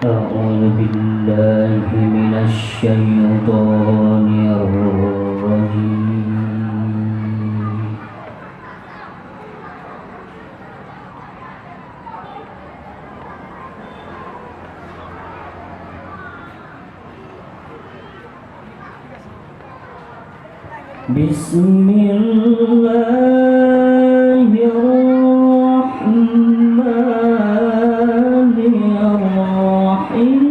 أعوذ بالله من الشيطان الرجيم. بسم الله الرحمن الرحيم.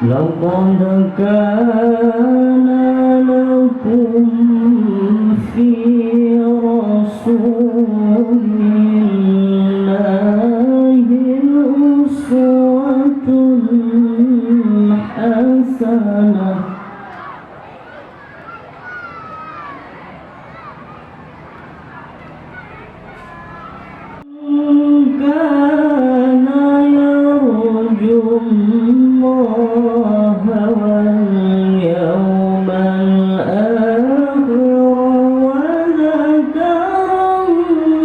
لقد كان لكم في رسول الله أسوة حسنة كان يرجو الله واليوم الآخر وذكر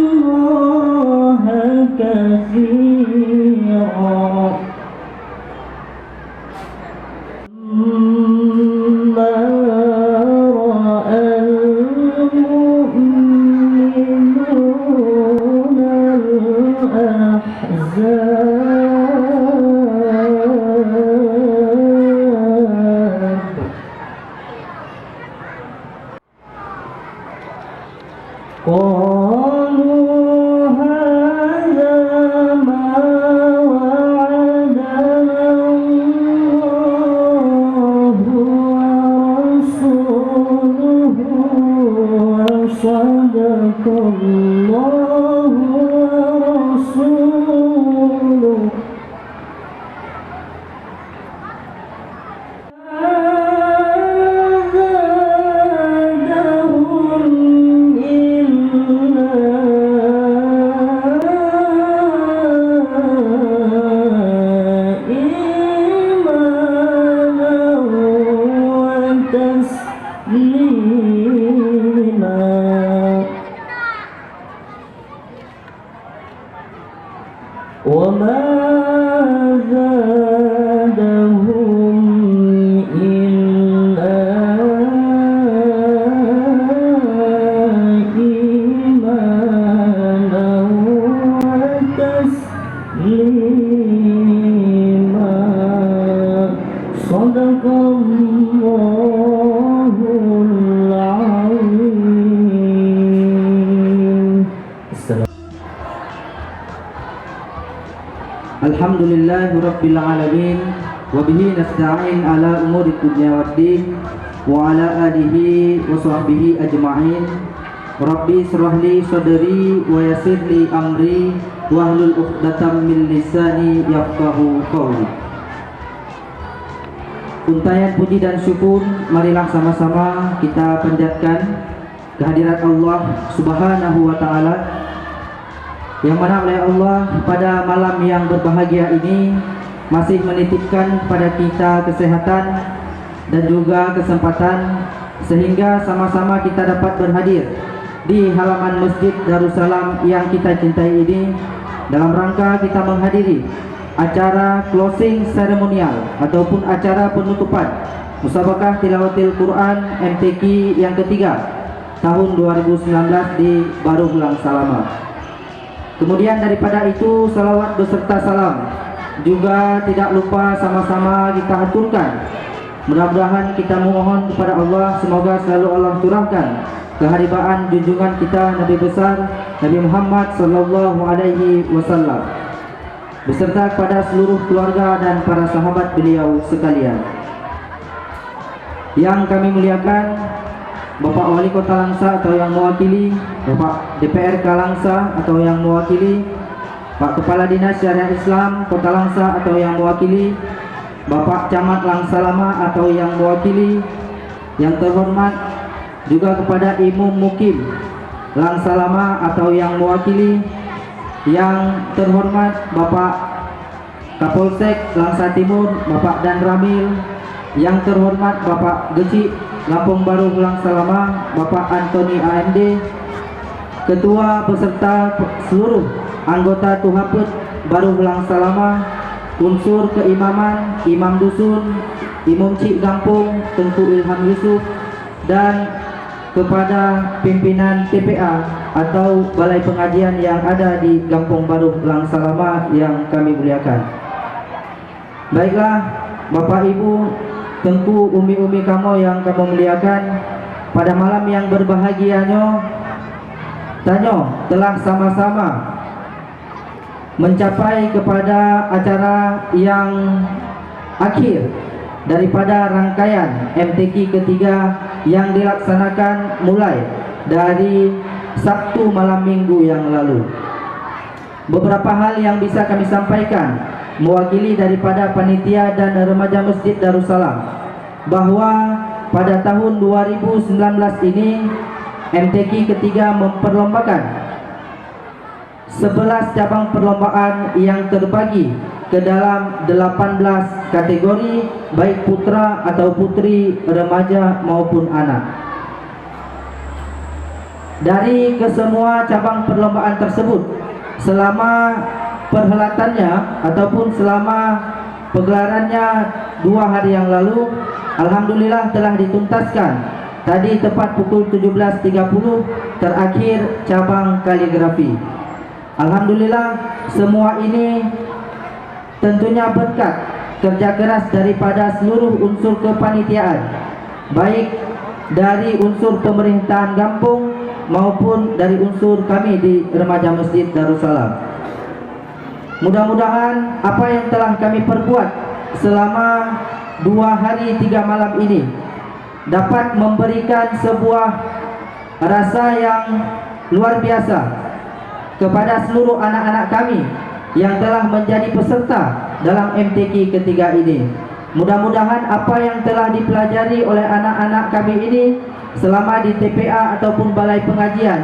الله كثيرا. ما رأى المؤمنون الأحزاب قالوا هذا ما وعدنا الله ورسوله وصدق الله ورسوله وما زادهم إلا إيمانا وتسليما. صدق الله العظيم. Alhamdulillahi Rabbil Alamin wa bihi nasta'in ala umuri dunya waddin wa ala alihi wa sahbihi ajma'in. Rabbi syrahli sadri wa yassirli amri wa hlul 'uqdatam min lisani yafqahu qawli. Untayan puji dan syukur marilah sama-sama kita panjatkan kehadirat Allah Subhanahu wa taala, yang mana oleh Allah pada malam yang berbahagia ini masih menitipkan pada kita kesehatan dan juga kesempatan sehingga sama-sama kita dapat berhadir di halaman Masjid Darussalam yang kita cintai ini dalam rangka kita menghadiri acara closing ceremonial ataupun acara penutupan Musabaqah Tilawatil Quran MTQ yang ketiga tahun 2019 di Baruhlang Salama. Kemudian daripada itu salawat beserta salam juga tidak lupa sama-sama kita haturkan. Mudah-mudahan kita memohon kepada Allah semoga selalu Allah curahkan keharibaan junjungan kita Nabi besar Nabi Muhammad sallallahu alaihi wasallam beserta kepada seluruh keluarga dan para sahabat beliau sekalian. Yang kami muliakan Bapak Wali Kota Langsa atau yang mewakili, Bapak DPR Kalangsa atau yang mewakili, Pak Kepala Dinas Syariah Islam Kota Langsa atau yang mewakili, Bapak Camat Langsalama atau yang mewakili, yang terhormat juga kepada Imam Mukim Langsalama atau yang mewakili, yang terhormat Bapak Kapolsek Langsa Timur Bapak Dan Ramil, yang terhormat Bapak Geci Lampung Baru Langsa Lama Bapak Antoni AMD, Ketua beserta seluruh anggota Tuhaput Baru Langsa Lama, unsur keimaman, imam dusun, imam cik kampung, Tengku Ilham Yusuf, dan kepada pimpinan TPA atau Balai Pengajian yang ada di Kampung Baru Langsa Lama yang kami muliakan. Baiklah Bapak Ibu, Tengku, umi-umi kamu yang kamu muliakan, pada malam yang berbahagianya Tanyo telah sama-sama mencapai kepada acara yang akhir daripada rangkaian MTQ ketiga yang dilaksanakan mulai dari Sabtu malam Minggu yang lalu. Beberapa hal yang bisa kami sampaikan mewakili daripada panitia dan remaja Masjid Darussalam, bahwa pada tahun 2019 ini MTQ ketiga memperlombakan 11 cabang perlombaan yang terbagi ke dalam 18 kategori, baik putra atau putri, remaja maupun anak. Dari kesemua cabang perlombaan tersebut, selama perhelatannya ataupun selama pegelarannya 2 hari yang lalu, alhamdulillah telah dituntaskan. Tadi tepat pukul 17.30 terakhir cabang kaligrafi. Alhamdulillah semua ini tentunya berkat kerja keras daripada seluruh unsur kepanitiaan, baik dari unsur pemerintahan kampung maupun dari unsur kami di Remaja Masjid Darussalam. Mudah-mudahan apa yang telah kami perbuat selama 2 hari 3 malam ini dapat memberikan sebuah rasa yang luar biasa kepada seluruh anak-anak kami yang telah menjadi peserta dalam MTQ ketiga ini. Mudah-mudahan apa yang telah dipelajari oleh anak-anak kami ini selama di TPA ataupun Balai Pengajian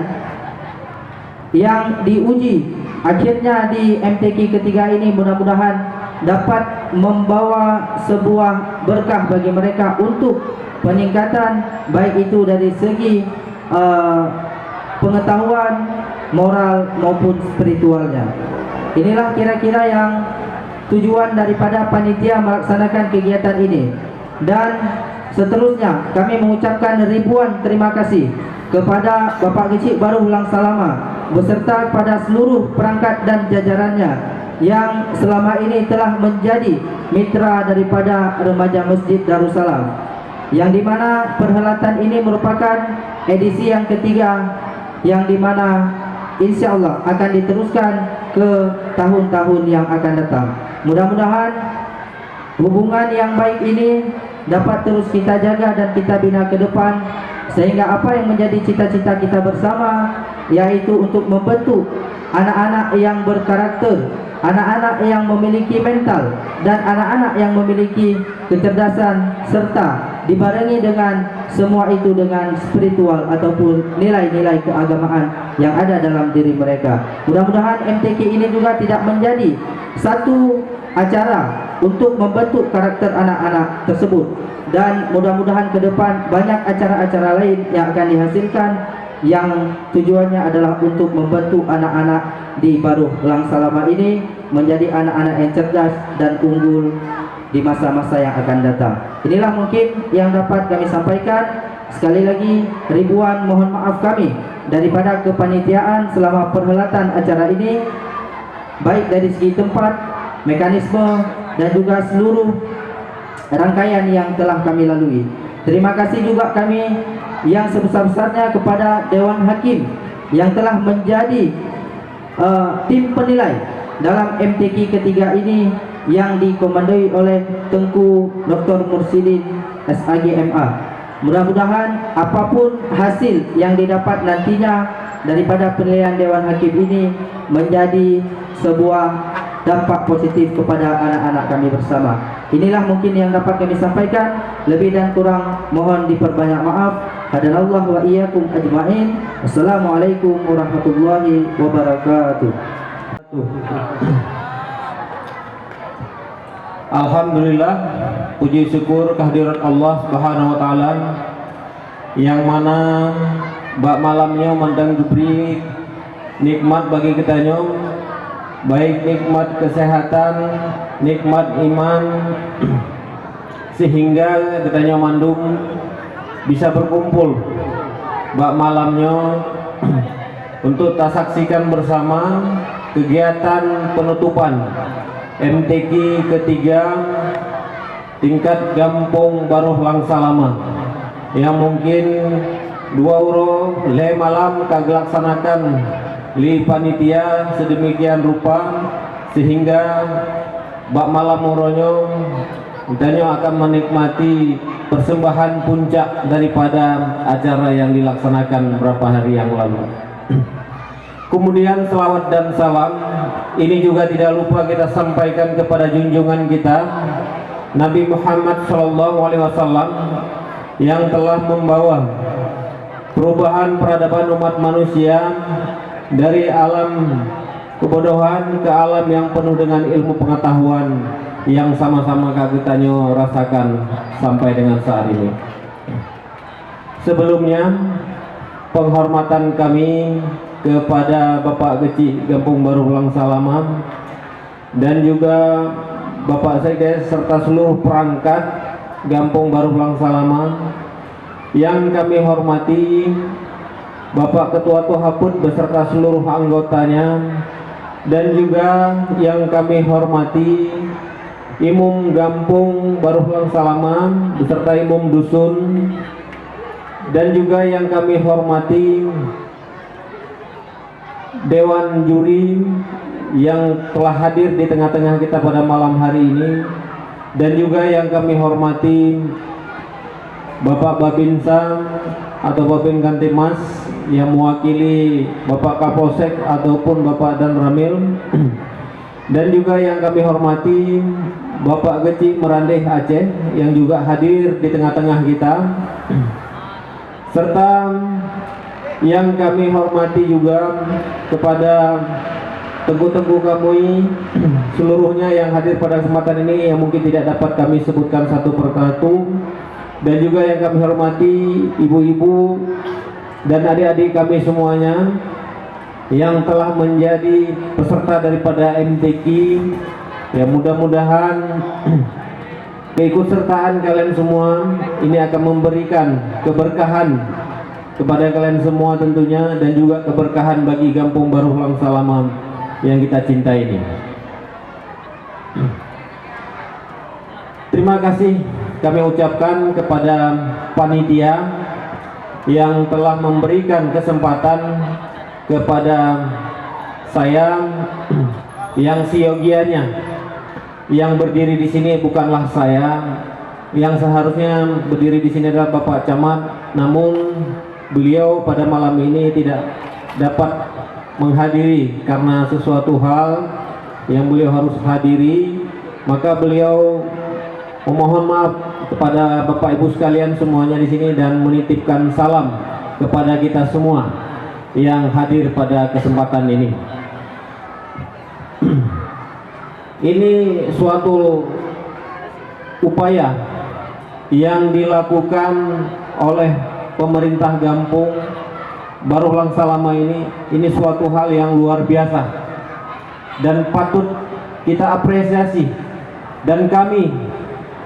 yang diuji akhirnya di MTQ ketiga ini, mudah-mudahan dapat membawa sebuah berkah bagi mereka untuk peningkatan, baik itu dari segi pengetahuan, moral maupun spiritualnya. Inilah kira-kira yang tujuan daripada panitia melaksanakan kegiatan ini. Dan seterusnya kami mengucapkan ribuan terima kasih kepada Bapak Kecik Baru Langsa Lama beserta kepada seluruh perangkat dan jajarannya yang selama ini telah menjadi mitra daripada Remaja Masjid Darussalam, yang dimana perhelatan ini merupakan edisi yang ketiga, yang dimana insya Allah akan diteruskan ke tahun-tahun yang akan datang. Mudah-mudahan hubungan yang baik ini dapat terus kita jaga dan kita bina ke depan, sehingga apa yang menjadi cita-cita kita bersama, yaitu untuk membentuk anak-anak yang berkarakter, anak-anak yang memiliki mental, dan anak-anak yang memiliki kecerdasan, serta dibarengi dengan semua itu dengan spiritual ataupun nilai-nilai keagamaan yang ada dalam diri mereka. Mudah-mudahan MTQ ini juga tidak menjadi satu acara untuk membentuk karakter anak-anak tersebut, dan mudah-mudahan ke depan banyak acara-acara lain yang akan dihasilkan yang tujuannya adalah untuk membantu anak-anak di Baru Langsa Lama ini menjadi anak-anak yang cerdas dan unggul di masa-masa yang akan datang. Inilah mungkin yang dapat kami sampaikan. Sekali lagi ribuan mohon maaf kami daripada kepanitiaan selama perhelatan acara ini, baik dari segi tempat, mekanisme, dan juga seluruh rangkaian yang telah kami lalui. Terima kasih juga kami yang sebesar-besarnya kepada Dewan Hakim yang telah menjadi tim penilai dalam MTQ ketiga ini, yang dikomandoi oleh Tengku Dr. Mursidin SAG MA. Mudah-mudahan apapun hasil yang didapat nantinya daripada penilaian Dewan Hakim ini menjadi sebuah dampak positif kepada anak-anak kami bersama. Inilah mungkin yang dapat kami sampaikan. Lebih dan kurang mohon diperbanyak maaf. Hadanallahu wa iyyakum ajma'in. Wassalamualaikum warahmatullahi wabarakatuh. Alhamdulillah, puji syukur kehadirat Allah Subhanahu wa taala yang mana bak malamnya mandang diberi nikmat bagi kita nyom, baik nikmat kesehatan, nikmat iman, sehingga kita mandung bisa berkumpul bak malamnya untuk kita saksikan bersama kegiatan penutupan MTQ ketiga tingkat Gampong Baruh Langsalama yang mungkin 2 euro le malam kagelaksanakan li panitia sedemikian rupa sehingga bak malam moronyo kita akan menikmati persembahan puncak daripada acara yang dilaksanakan beberapa hari yang lalu. Kemudian selawat dan salam ini juga tidak lupa kita sampaikan kepada junjungan kita Nabi Muhammad SAW yang telah membawa perubahan peradaban umat manusia dari alam kebodohan ke alam yang penuh dengan ilmu pengetahuan yang sama-sama kita rasakan sampai dengan saat ini. Sebelumnya penghormatan kami kepada Bapak Kecil Gampong Baruh Langsalama dan juga Bapak Sekdes serta seluruh perangkat Gampong Baruh Langsalama yang kami hormati, Bapak Ketua Tohaput beserta seluruh anggotanya, dan juga yang kami hormati Imum Gampong Baruh Langsalama beserta Imum Dusun, dan juga yang kami hormati Dewan Juri yang telah hadir di tengah-tengah kita pada malam hari ini, dan juga yang kami hormati Bapak Babinsa atau Babin Kantimas yang mewakili Bapak Kapolsek ataupun Bapak Dan Ramil, dan juga yang kami hormati Bapak Geci Merandeh Aceh yang juga hadir di tengah-tengah kita, serta yang kami hormati juga kepada Teguh-teguh kami seluruhnya yang hadir pada kesempatan ini yang mungkin tidak dapat kami sebutkan satu persatu, dan juga yang kami hormati ibu-ibu dan adik-adik kami semuanya yang telah menjadi peserta daripada MTQ. Ya, mudah-mudahan keikutsertaan kalian semua ini akan memberikan keberkahan kepada kalian semua tentunya, dan juga keberkahan bagi Gampong Baruh Langsalama yang kita cintai ini. Terima kasih kami ucapkan kepada panitia yang telah memberikan kesempatan kepada saya yang siogianya yang berdiri di sini bukanlah saya, yang seharusnya berdiri di sini adalah Bapak Camat, namun beliau pada malam ini tidak dapat menghadiri karena sesuatu hal yang beliau harus hadiri, maka beliau memohon maaf kepada Bapak Ibu sekalian semuanya di sini dan menitipkan salam kepada kita semua yang hadir pada kesempatan ini. Ini suatu upaya yang dilakukan oleh pemerintah Gampong Baruh Langsalama ini suatu hal yang luar biasa dan patut kita apresiasi, dan kami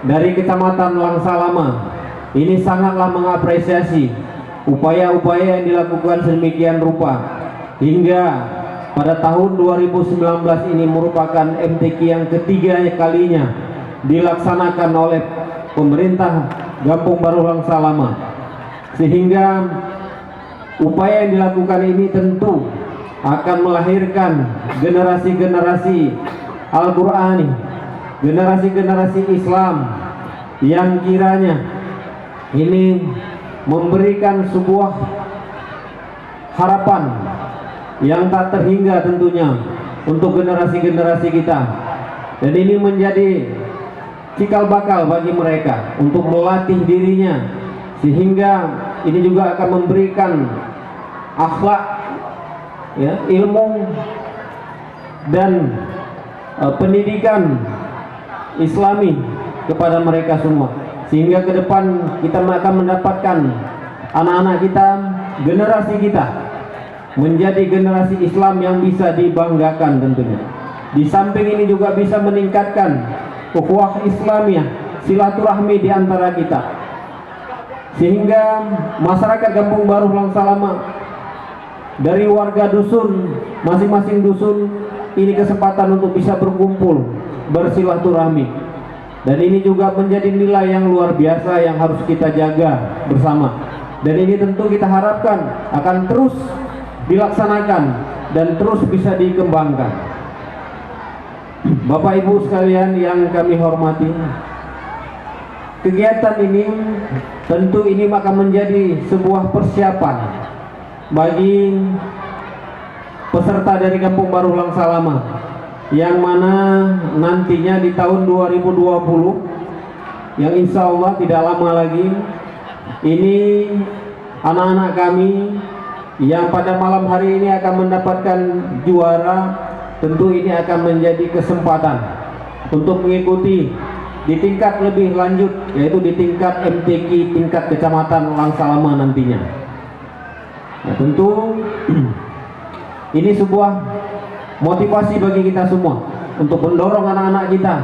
dari Kecamatan Langsalama ini sangatlah mengapresiasi upaya-upaya yang dilakukan sedemikian rupa hingga pada tahun 2019 ini merupakan MTQ yang ketiga kalinya dilaksanakan oleh pemerintah Gampong Baruh Langsalama, sehingga upaya yang dilakukan ini tentu akan melahirkan generasi-generasi Al-Qur'ani, generasi-generasi Islam yang kiranya ini memberikan sebuah harapan yang tak terhingga tentunya untuk generasi-generasi kita, dan ini menjadi cikal bakal bagi mereka untuk melatih dirinya, sehingga ini juga akan memberikan akhlak, ya, ilmu dan pendidikan Islami kepada mereka semua, sehingga ke depan kita akan mendapatkan anak-anak kita, generasi kita menjadi generasi Islam yang bisa dibanggakan tentunya. Di samping ini juga bisa meningkatkan ukhuwah Islamiyah, silaturahmi di antara kita, sehingga masyarakat Kampung Baru Lang Salama dari warga dusun, masing-masing dusun ini kesempatan untuk bisa berkumpul, bersilaturahmi. Dan ini juga menjadi nilai yang luar biasa yang harus kita jaga bersama. Dan ini tentu kita harapkan akan terus dilaksanakan dan terus bisa dikembangkan. Bapak Ibu sekalian yang kami hormati, kegiatan ini tentu ini akan menjadi sebuah persiapan bagi peserta dari Kampung Baru Lang Salama, yang mana nantinya di tahun 2020 yang insya Allah tidak lama lagi ini anak-anak kami yang pada malam hari ini akan mendapatkan juara. Tentu ini akan menjadi kesempatan untuk mengikuti di tingkat lebih lanjut, yaitu di tingkat MTQ tingkat kecamatan Lang Salama nantinya. Nah, tentu ini sebuah motivasi bagi kita semua untuk mendorong anak-anak kita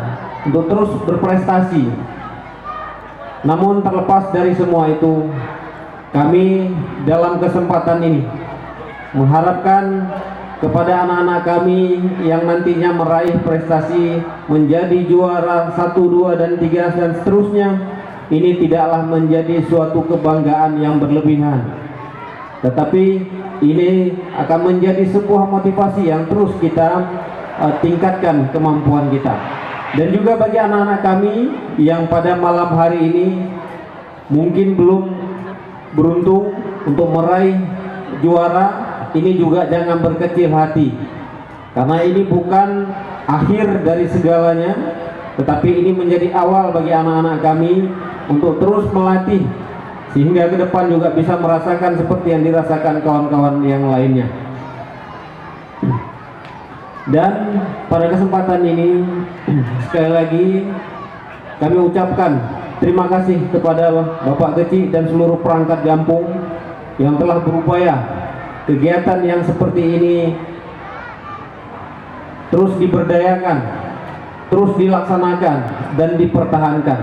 untuk terus berprestasi. Namun terlepas dari semua itu, kami dalam kesempatan ini mengharapkan kepada anak-anak kami yang nantinya meraih prestasi menjadi juara 1, 2, dan 3 dan seterusnya, ini tidaklah menjadi suatu kebanggaan yang berlebihan, tetapi ini akan menjadi sebuah motivasi yang terus kita tingkatkan kemampuan kita. Dan juga bagi anak-anak kami yang pada malam hari ini mungkin belum beruntung untuk meraih juara, ini juga jangan berkecil hati, karena ini bukan akhir dari segalanya, tetapi ini menjadi awal bagi anak-anak kami untuk terus melatih, sehingga ke depan juga bisa merasakan seperti yang dirasakan kawan-kawan yang lainnya. Dan pada kesempatan ini sekali lagi kami ucapkan terima kasih kepada Bapak Kecik dan seluruh perangkat Gampung yang telah berupaya kegiatan yang seperti ini terus diberdayakan, terus dilaksanakan dan dipertahankan.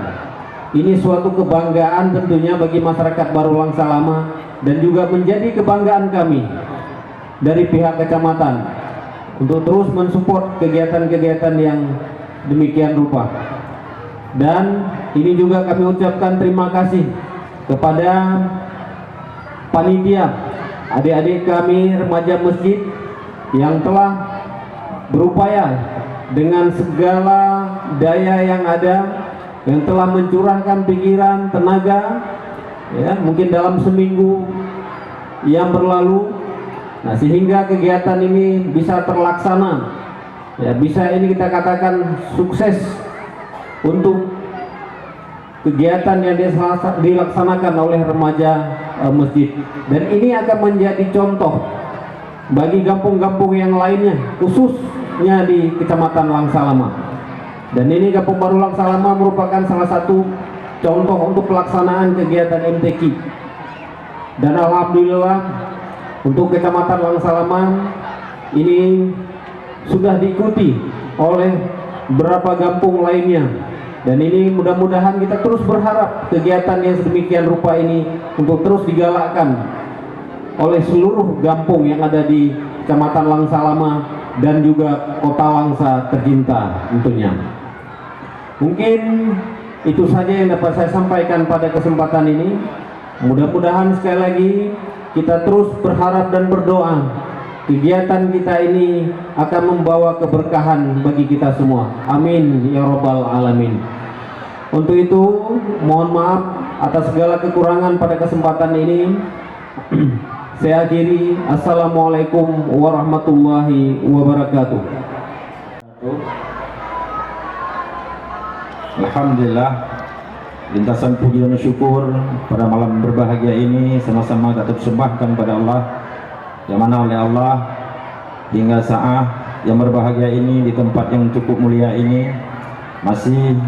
Ini suatu kebanggaan tentunya bagi masyarakat Baru Lang Salama, dan juga menjadi kebanggaan kami dari pihak kecamatan untuk terus mensupport kegiatan-kegiatan yang demikian rupa. Dan ini juga kami ucapkan terima kasih kepada panitia, adik-adik kami remaja masjid yang telah berupaya dengan segala daya yang ada, yang telah mencurahkan pikiran, tenaga, ya, mungkin dalam seminggu yang berlalu. Nah, sehingga kegiatan ini bisa terlaksana, ya, bisa ini kita katakan sukses untuk kegiatan yang dilaksanakan oleh remaja masjid. Dan ini akan menjadi contoh bagi kampung-kampung yang lainnya, khususnya di Kecamatan Lang Salama. Dan ini Kampung Baru Lang Salama merupakan salah satu contoh untuk pelaksanaan kegiatan MTQ. Dan alhamdulillah untuk Kecamatan Lang Salama ini sudah diikuti oleh beberapa kampung lainnya. Dan ini mudah-mudahan kita terus berharap kegiatan yang sedemikian rupa ini untuk terus digalakkan oleh seluruh kampung yang ada di Kecamatan Lang Salama dan juga Kota Langsa tercinta tentunya. Mungkin itu saja yang dapat saya sampaikan pada kesempatan ini. Mudah-mudahan sekali lagi kita terus berharap dan berdoa kegiatan kita ini akan membawa keberkahan bagi kita semua. Amin ya robbal alamin. Untuk itu mohon maaf atas segala kekurangan pada kesempatan ini. Saya akhiri. Assalamualaikum warahmatullahi wabarakatuh. Alhamdulillah, lintasan puji dan syukur pada malam berbahagia ini sama-sama kita persembahkan pada Allah, yang mana oleh Allah hingga saat yang berbahagia ini di tempat yang cukup mulia ini masih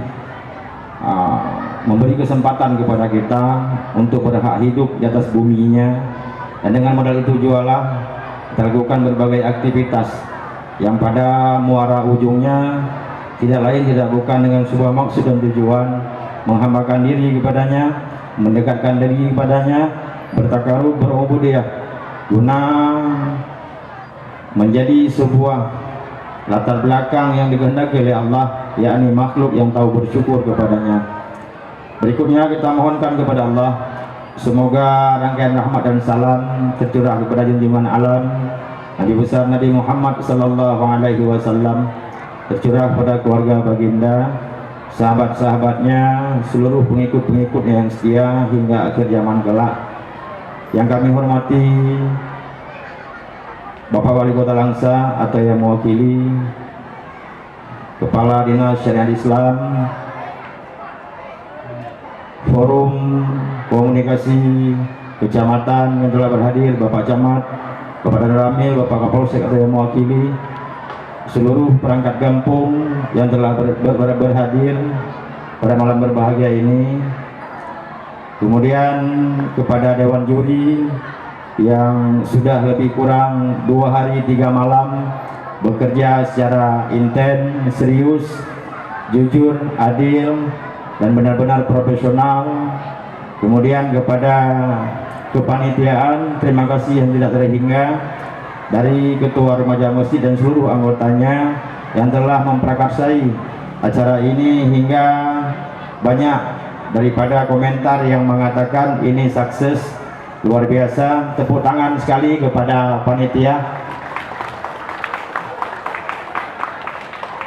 memberi kesempatan kepada kita untuk berhak hidup di atas buminya, dan dengan modal itu jualah kita lakukan berbagai aktivitas yang pada muara ujungnya tidak lain tidak bukan dengan sebuah maksud dan tujuan menghambakan diri kepadanya, mendekatkan diri kepadanya, bertakarub, berubudiyah, guna menjadi sebuah latar belakang yang dikehendaki oleh Allah, yakni makhluk yang tahu bersyukur kepadanya. Berikutnya kita mohonkan kepada Allah semoga rangkaian rahmat dan salam tercurah kepada junjungan alam Nabi besar Nabi Muhammad sallallahu alaihi wasallam, tercurah kepada keluarga baginda, sahabat-sahabatnya, seluruh pengikut-pengikutnya yang setia hingga akhir zaman kelak. Yang kami hormati Bapak Wali Kota Langsa atau yang mewakili Kepala Dinas Syariat Islam, Forum Komunikasi Kecamatan yang telah berhadir, Bapak Camat, Bapak Dan Ramil, Bapak Kapolsek atau yang mewakili, seluruh perangkat kampung yang telah berhadir pada malam berbahagia ini. Kemudian kepada Dewan Juri yang sudah lebih kurang 2 hari 3 malam bekerja secara intens, serius, jujur, adil, dan benar-benar profesional. Kemudian kepada kepanitiaan, terima kasih yang tidak terhingga dari Ketua Remaja Masjid dan seluruh anggotanya yang telah memprakarsai acara ini hingga banyak daripada komentar yang mengatakan ini sukses luar biasa. Tepuk tangan sekali kepada panitia.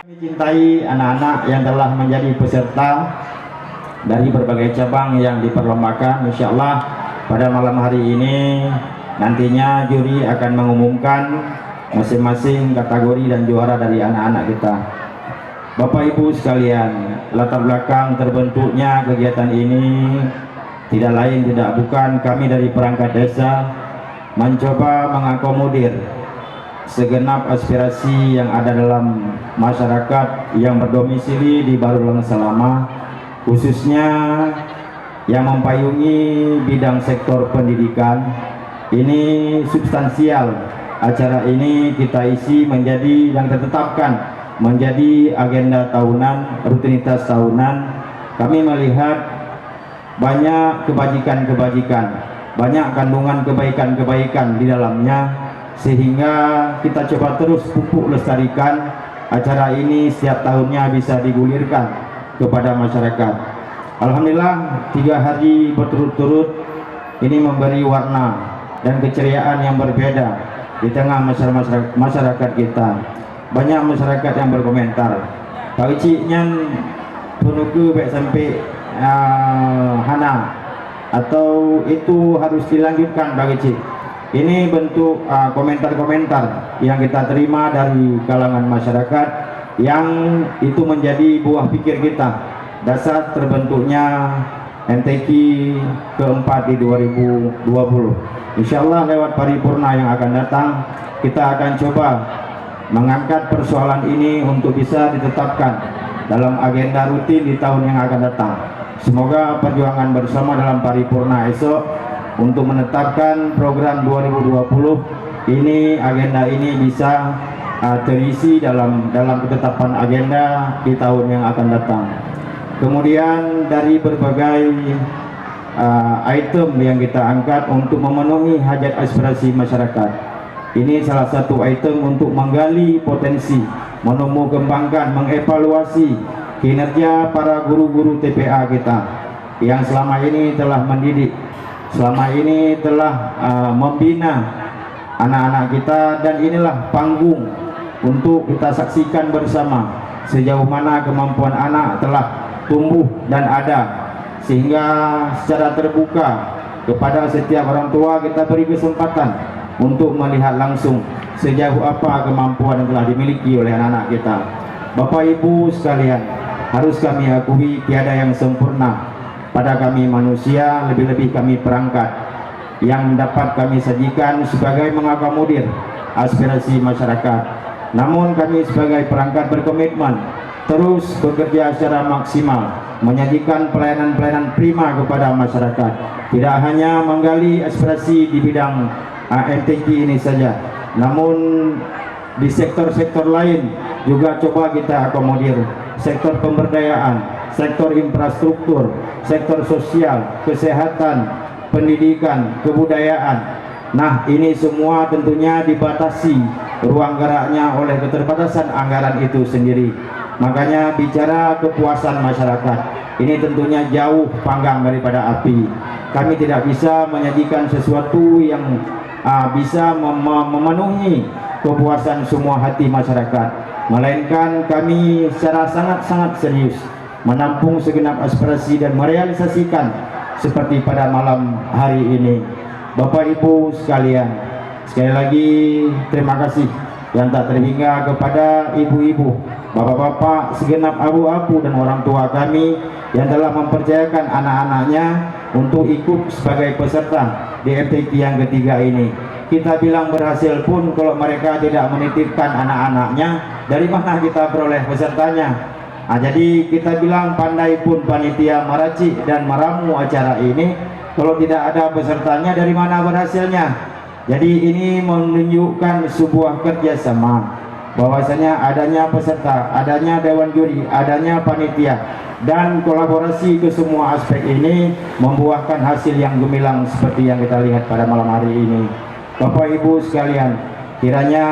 Kami cintai anak-anak yang telah menjadi peserta dari berbagai cabang yang diperlombakan. Insya Allah pada malam hari ini nantinya juri akan mengumumkan masing-masing kategori dan juara dari anak-anak kita. Bapak Ibu sekalian, latar belakang terbentuknya kegiatan ini tidak lain tidak bukan kami dari perangkat desa mencoba mengakomodir segenap aspirasi yang ada dalam masyarakat yang berdomisili di Baru Langsa Lama, khususnya yang mempayungi bidang sektor pendidikan. Ini substansial. Acara ini kita isi menjadi yang ditetapkan menjadi agenda tahunan, rutinitas tahunan. Kami melihat banyak kebajikan-kebajikan, banyak kandungan kebaikan-kebaikan di dalamnya, sehingga kita coba terus pupuk lestarikan. Acara ini setiap tahunnya bisa digulirkan kepada masyarakat. Alhamdulillah 3 hari berturut-turut ini memberi warna dan keceriaan yang berbeda di tengah masyarakat kita. Banyak masyarakat yang berkomentar, Pak Uci nyan penuku baik sampai hana atau itu harus dilanjutkan Pak Uci. Ini bentuk komentar-komentar yang kita terima dari kalangan masyarakat, yang itu menjadi buah pikir kita dasar terbentuknya MTQ keempat di 2020. Insya Allah lewat paripurna yang akan datang kita akan coba mengangkat persoalan ini untuk bisa ditetapkan dalam agenda rutin di tahun yang akan datang. Semoga perjuangan bersama dalam paripurna esok untuk menetapkan program 2020 ini, agenda ini bisa terisi dalam ketetapan agenda di tahun yang akan datang. Kemudian dari berbagai item yang kita angkat untuk memenuhi hajat aspirasi masyarakat, ini salah satu item untuk menggali potensi, kembangkan, mengevaluasi kinerja para guru-guru TPA kita yang selama ini telah mendidik, selama ini telah membina anak-anak kita, dan inilah panggung untuk kita saksikan bersama sejauh mana kemampuan anak telah tumbuh dan ada, sehingga secara terbuka kepada setiap orang tua kita beri kesempatan untuk melihat langsung sejauh apa kemampuan yang telah dimiliki oleh anak-anak kita. Bapak Ibu sekalian, harus kami akui tiada yang sempurna pada kami manusia, lebih-lebih kami perangkat yang dapat kami sajikan sebagai mengakomodir aspirasi masyarakat. Namun kami sebagai perangkat berkomitmen terus bekerja secara maksimal menyajikan pelayanan-pelayanan prima kepada masyarakat. Tidak hanya menggali aspirasi di bidang MTQ ini saja, namun di sektor-sektor lain juga coba kita akomodir. Sektor pemberdayaan, sektor infrastruktur, sektor sosial, kesehatan, pendidikan, kebudayaan. Nah, ini semua tentunya dibatasi ruang geraknya oleh keterbatasan anggaran itu sendiri. Makanya bicara kepuasan masyarakat, ini tentunya jauh panggang daripada api. Kami tidak bisa menyajikan sesuatu yang bisa memenuhi kepuasan semua hati masyarakat, melainkan kami secara sangat-sangat serius menampung segenap aspirasi dan merealisasikan seperti pada malam hari ini. Bapak Ibu sekalian, sekali lagi terima kasih yang tak terhingga kepada ibu-ibu, bapak-bapak, segenap abu-abu dan orang tua kami yang telah mempercayakan anak-anaknya untuk ikut sebagai peserta di MTQ yang ketiga ini. Kita bilang berhasil pun kalau mereka tidak menitipkan anak-anaknya, dari mana kita peroleh pesertanya? Jadi kita bilang pandai pun panitia meracik dan meramu acara ini, kalau tidak ada pesertanya dari mana berhasilnya? Jadi ini menunjukkan sebuah kerjasama, bahwasanya adanya peserta, adanya dewan juri, adanya panitia, dan kolaborasi ke semua aspek ini membuahkan hasil yang gemilang seperti yang kita lihat pada malam hari ini. Bapak Ibu sekalian, kiranya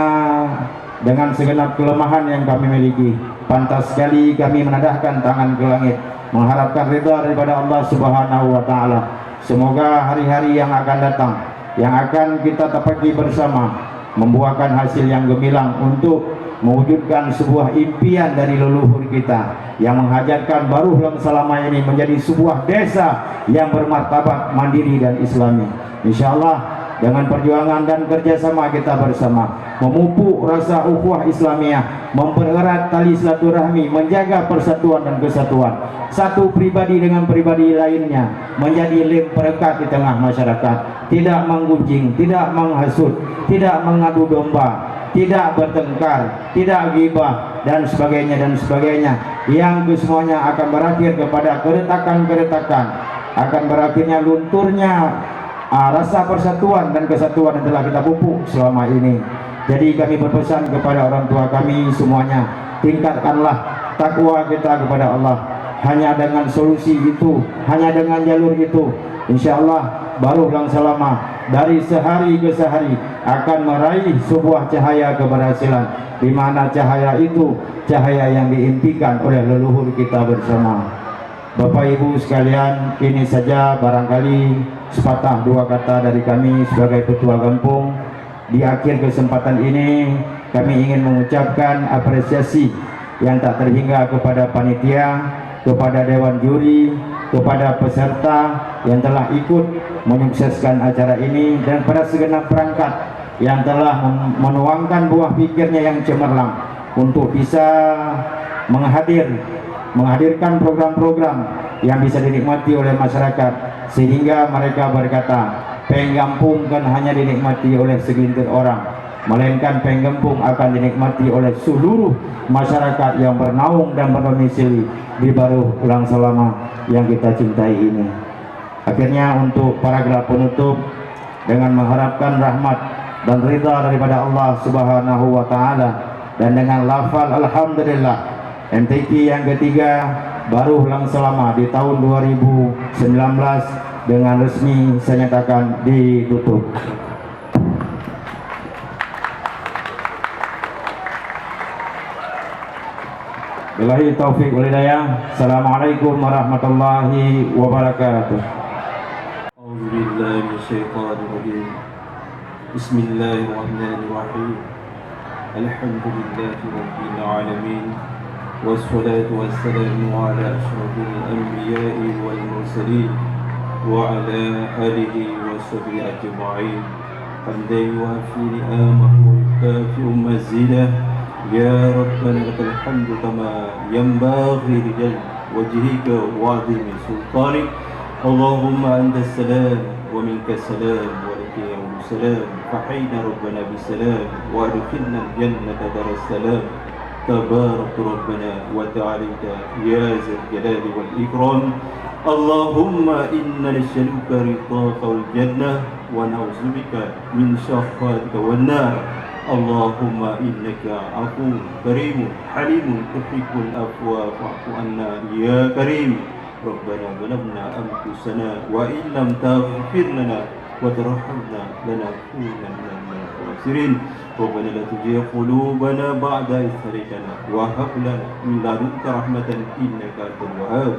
dengan segenap kelemahan yang kami miliki, pantas sekali kami menadahkan tangan ke langit, mengharapkan ridha daripada Allah Subhanahu wa Ta'ala. Semoga hari-hari yang akan datang, yang akan kita tepati bersama, membuahkan hasil yang gemilang untuk mewujudkan sebuah impian dari leluhur kita yang menghajatkan Baruhlam selama ini menjadi sebuah desa yang bermartabat, mandiri dan islami. Insyaallah dengan perjuangan dan kerjasama kita bersama, memupuk rasa ukhuwah Islamiyah, mempererat tali silaturahmi, menjaga persatuan dan kesatuan satu pribadi dengan pribadi lainnya, menjadi lem perekat di tengah masyarakat, tidak menggunjing, tidak menghasut, tidak mengadu domba, tidak bertengkar, tidak ghibah dan sebagainya, yang kesemuanya akan berakhir kepada keretakan-keretakan, akan berakhirnya lunturnya rasa persatuan dan kesatuan yang telah kita pupuk selama ini. Jadi kami berpesan kepada orang tua kami semuanya, tingkatkanlah takwa kita kepada Allah. Hanya dengan solusi itu, hanya dengan jalur itu, insyaallah Baruhlam selama dari sehari ke sehari akan meraih sebuah cahaya keberhasilan, di mana cahaya itu cahaya yang diimpikan oleh leluhur kita bersama. Bapak Ibu sekalian, ini saja barangkali sepatah dua kata dari kami sebagai ketua kampung. Di akhir kesempatan ini kami ingin mengucapkan apresiasi yang tak terhingga kepada panitia, kepada dewan juri, kepada peserta yang telah ikut menyukseskan acara ini, dan pada segenap perangkat yang telah menuangkan buah pikirnya yang cemerlang untuk bisa menghadirkan program-program yang bisa dinikmati oleh masyarakat, sehingga mereka berkata, Penggempung kan hanya dinikmati oleh segelintir orang, melainkan Penggempung akan dinikmati oleh seluruh masyarakat yang bernaung dan berdomisili di Baruhlam selama yang kita cintai ini. Akhirnya untuk paragraf penutup, dengan mengharapkan rahmat dan ridha daripada Allah Subhanahu wa Ta'ala, dan dengan lafal alhamdulillah, MTQ yang ketiga Baruhlam selama di tahun 2019 dengan resmi saya nyatakan ditutup. Billahi taufik wal hidayah. Assalamualaikum warahmatullahi wabarakatuh. A'udzu billahi minasyaitonir rajim. Bismillahirrahmanirrahim. Alhamdulillahi rabbil alamin. Wassalatu wassalamu ala asyrafil anbiya'i wal mursalin wa ala alihi wa sahbihi ajma'in. Hamdan yuwafi ni'amahu wa yukafi'u mazidah. Ya Rabbana lakal hamdu kama yanbaghi li wajhika wa 'azimi sultanik. Allahumma antas salam wa minkas salam wa laka السلام فحينا ربنا بالسلام وأدخلنا الجنة دار السلام تبارك ربنا وتعاليت يا ذا الجلال والإكرام اللهم إنا نسألك رضاك والجنة ونعوذ بك من سخطك والنار اللهم إنك عفو كريم حليم تحب العفو فاعف عنا يا كريم ربنا ظلمنا أنفسنا وإن لم تغفر لنا وترحمنا لنكونن من الخاسرين ربنا لا تزغ قلوبنا بعد إذ هديتنا وهب لنا من لدنك رحمة إنك أنت الوهاب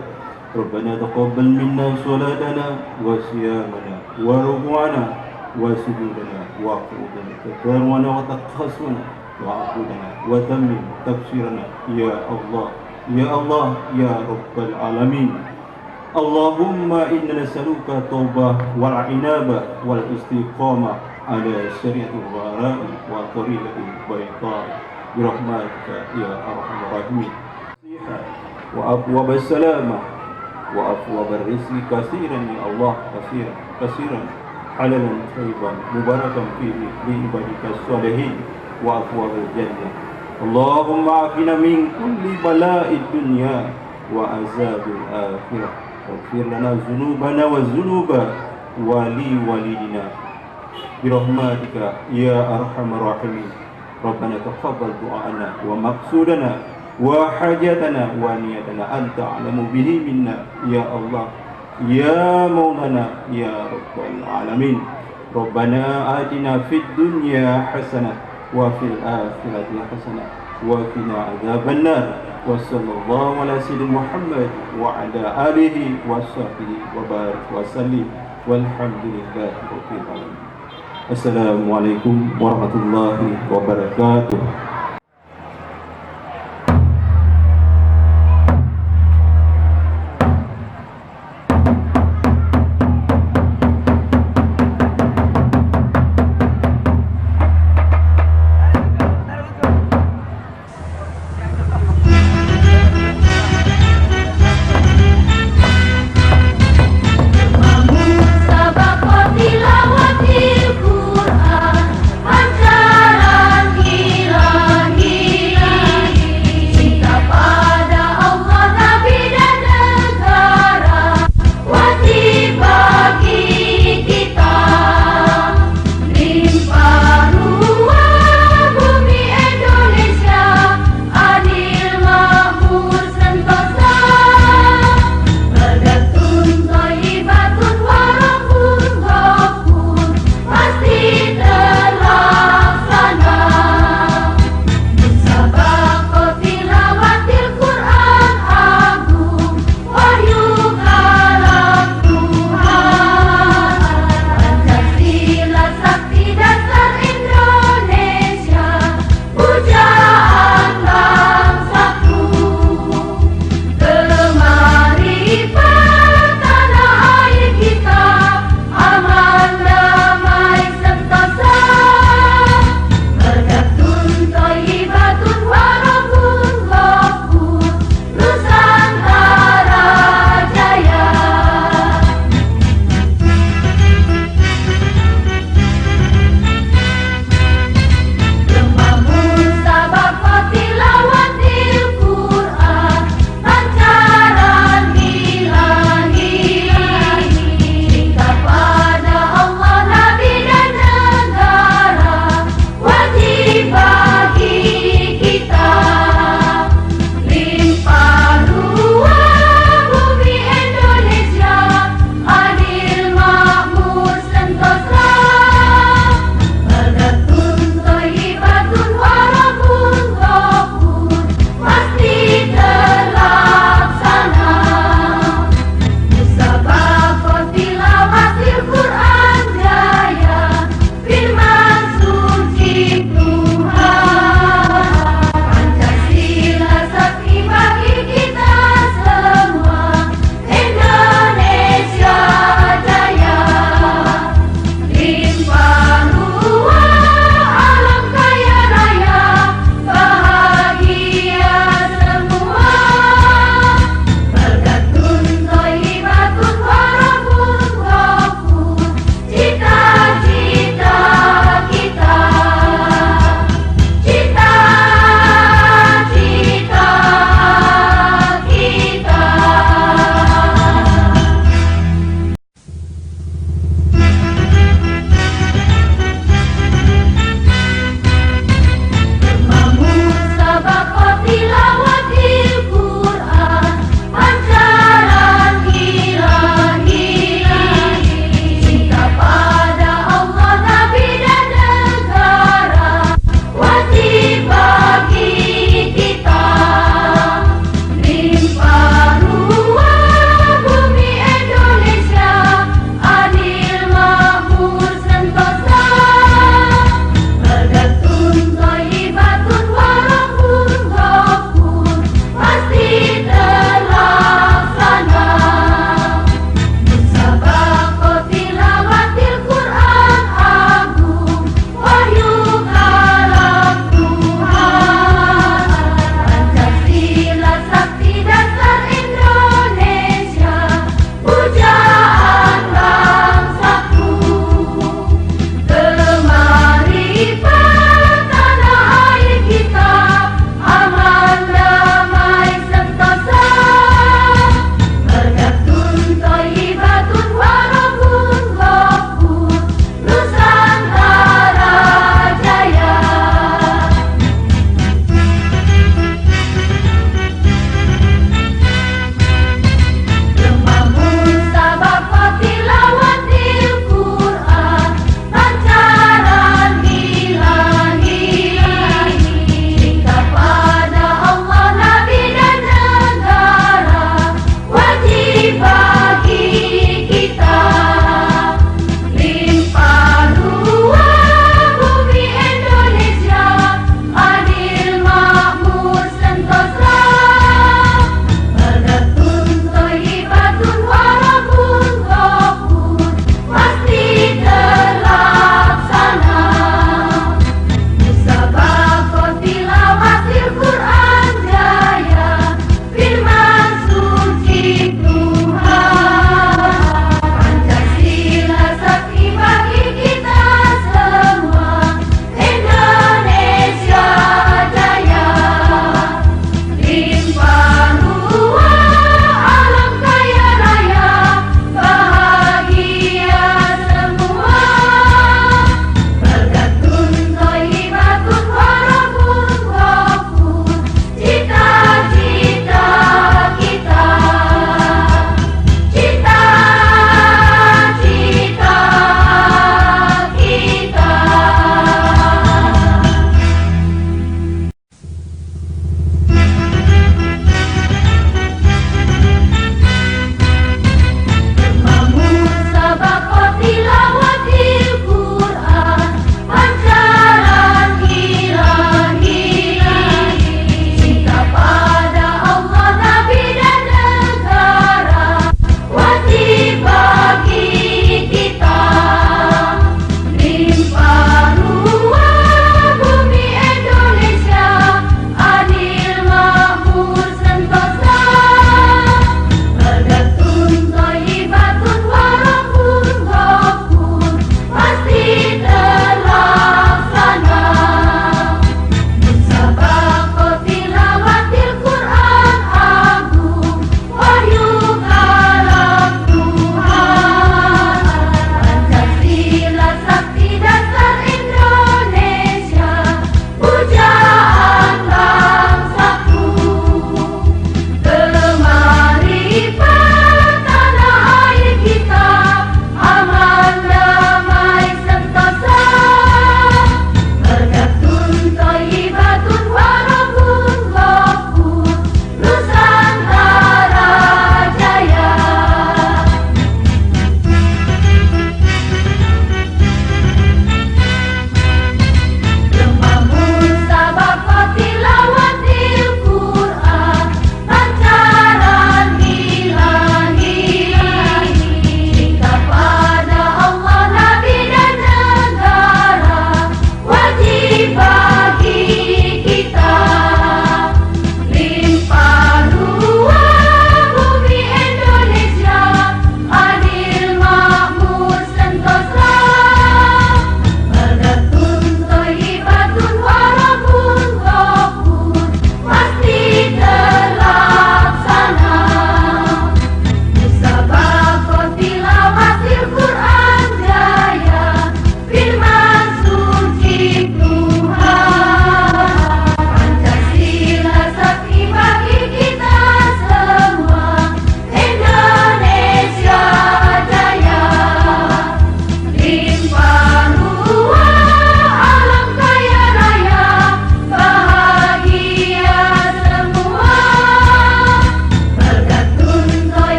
ربنا تقبل منا صلاتنا وصيامنا وركوعنا وسجودنا وقعودنا تكرمنا وتقصنا وعقودنا وتمم تبصيرنا يا الله يا الله يا رب العالمين اللهم إنا نسألك التوبة والعنابة والاستقامة على شريعة الغراء وطريقة البيضاء برحمتك يا أرحم الراحمين وأبواب السلامة وأبواب الرزق كثيرا يا الله كثيرا كثيرا حلالا طيبا مباركا فيه لعبادك الصالحين وأبواب الجنة اللهم عافنا من كل بلاء الدنيا وعذاب الآخرة واغفر لنا ذنوبنا وذنوب والدينا برحمتك يا أرحم الراحمين ربنا تقبل دعاءنا ومقصودنا وحاجتنا ونيتنا أنت أعلم به منا يا الله يا مولانا يا رب العالمين ربنا آتنا في الدنيا حسنة وفي الآخرة حسنة وقنا عذاب النار وصلى الله على سيدنا محمد وعلى آله وصحبه وبارك وسلم والحمد لله رب العالمين السلام عليكم ورحمة الله وبركاته. Tilawatil Quran pancaran hilal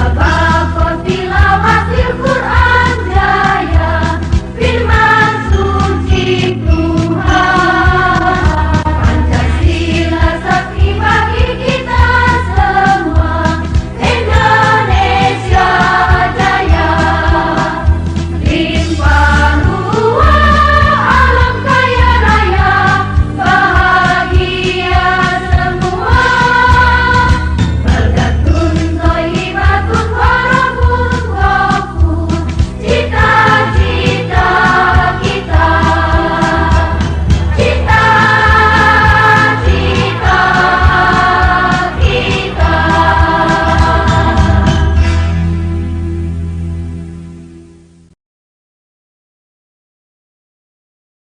Jakarta